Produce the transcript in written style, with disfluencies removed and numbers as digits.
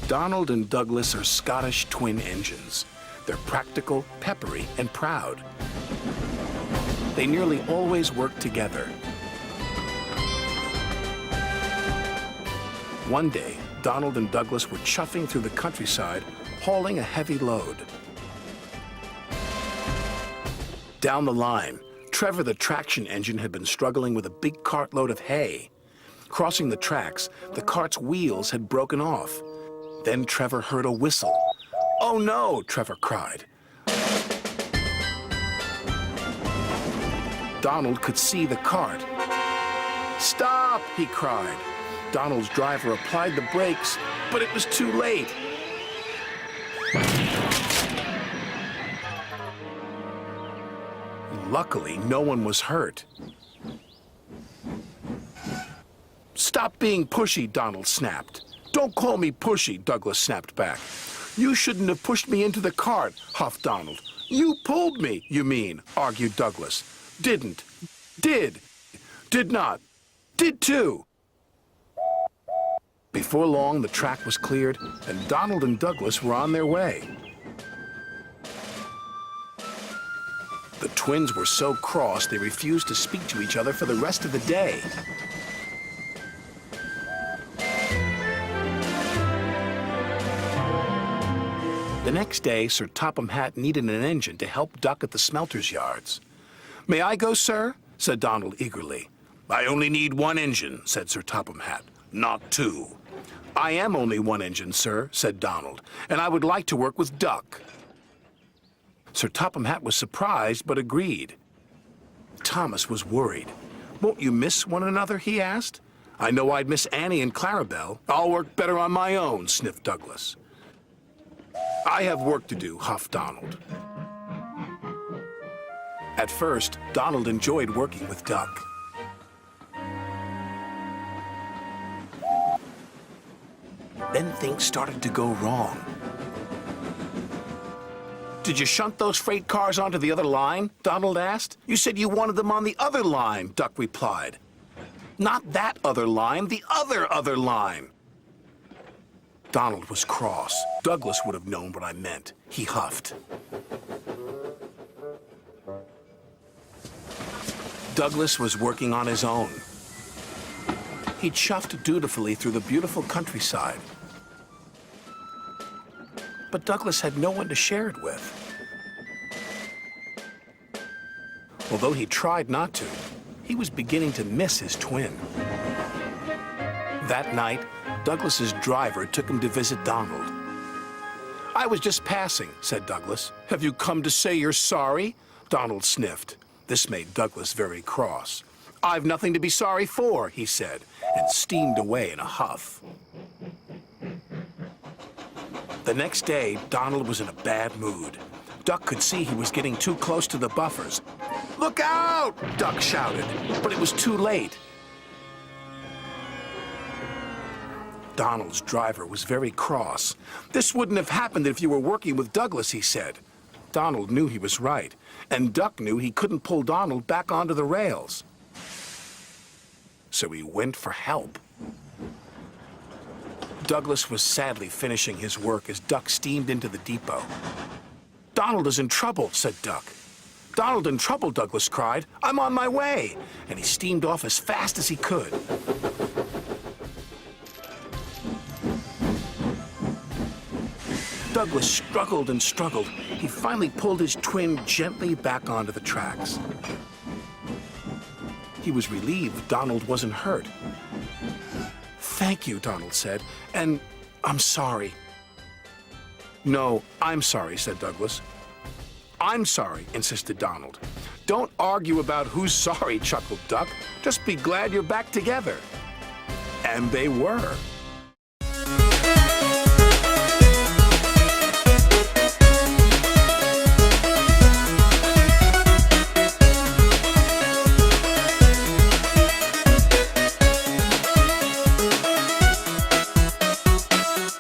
Donald and Douglas are Scottish twin engines. They're practical, peppery, and proud. They nearly always work together. One day, Donald and Douglas were chuffing through the countryside, hauling a heavy load. Down the line, Trevor the traction engine had been struggling with a big cartload of hay. Crossing the tracks, the cart's wheels had broken off. Then Trevor heard a whistle. "Oh no!" Trevor cried. Donald could see the cart. "Stop!" he cried. Donald's driver applied the brakes, but it was too late. Luckily, no one was hurt. "Stop being pushy," Donald snapped. "Don't call me pushy," Douglas snapped back. "You shouldn't have pushed me into the cart," huffed Donald. "You pulled me, you mean," argued Douglas. "Didn't. Did. Did not. Did too." Before long, the track was cleared, and Donald and Douglas were on their way. The twins were so cross they refused to speak to each other for the rest of the day. The next day, Sir Topham Hatt needed an engine to help Duck at the smelter's yards. "May I go, sir?" said Donald eagerly. "I only need one engine," said Sir Topham Hatt, "not two." "I am only one engine, sir," said Donald, "and I would like to work with Duck." Sir Topham Hatt was surprised, but agreed. Thomas was worried. "Won't you miss one another?" he asked. "I know I'd miss Annie and Clarabel. I'll work better on my own," sniffed Douglas. "I have work to do," huffed Donald. At first, Donald enjoyed working with Duck. Then things started to go wrong. "Did you shunt those freight cars onto the other line?" Donald asked. "You said you wanted them on the other line," Duck replied. "Not that other line, the other line." Donald was cross. Douglas would have known what I meant. He huffed. Douglas was working on his own. He chuffed dutifully through the beautiful countryside. But Douglas had no one to share it with. Although he tried not to, he was beginning to miss his twin. That night, Douglas's driver took him to visit Donald. "I was just passing," said Douglas. "Have you come to say you're sorry?" Donald sniffed. This made Douglas very cross. "I've nothing to be sorry for," he said, and steamed away in a huff. The next day, Donald was in a bad mood. Duck could see he was getting too close to the buffers. "Look out!" Duck shouted, but it was too late. Donald's driver was very cross. "This wouldn't have happened if you were working with Douglas," he said. Donald knew he was right, and Duck knew he couldn't pull Donald back onto the rails. So he went for help. Douglas was sadly finishing his work as Duck steamed into the depot. "Donald is in trouble," said Duck. "Donald in trouble," Douglas cried. "I'm on my way." And he steamed off as fast as he could. Douglas struggled and struggled. He finally pulled his twin gently back onto the tracks. He was relieved Donald wasn't hurt. "Thank you," Donald said, "and I'm sorry." "No, I'm sorry," said Douglas. "I'm sorry," insisted Donald. "Don't argue about who's sorry," chuckled Duck. "Just be glad you're back together." And they were.